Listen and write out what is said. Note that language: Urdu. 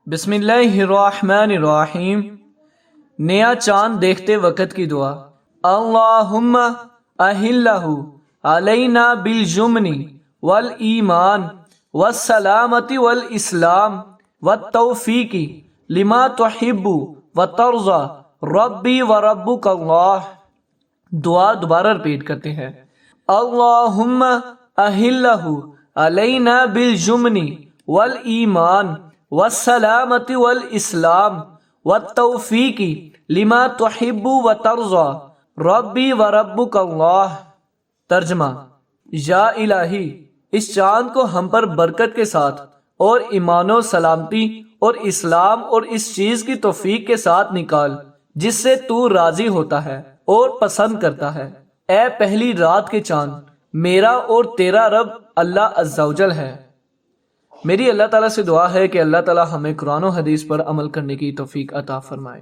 بسم اللہ الرحمن الرحیم۔ نیا چاند دیکھتے وقت کی دعا۔ اللہم اہلہ علینا بالجمن والایمان والسلامت والاسلام والتوفیق لما تحب وترضى ربی وربک اللہ۔ دعا دوبارہ ریپیٹ کرتے ہیں۔ اللہم اہلہ علینا بالجمن والایمان والسلامت والاسلام والتوفیق لما تحب وترضى ربی وربک اللہ۔ ترجمہ: یا الہی، اس چاند کو ہم پر برکت کے ساتھ اور ایمان و سلامتی اور اسلام اور اس چیز کی توفیق کے ساتھ نکال جس سے تو راضی ہوتا ہے اور پسند کرتا ہے۔ اے پہلی رات کے چاند، میرا اور تیرا رب اللہ عز و جل ہے۔ میری اللہ تعالیٰ سے دعا ہے کہ اللہ تعالیٰ ہمیں قرآن و حدیث پر عمل کرنے کی توفیق عطا فرمائے۔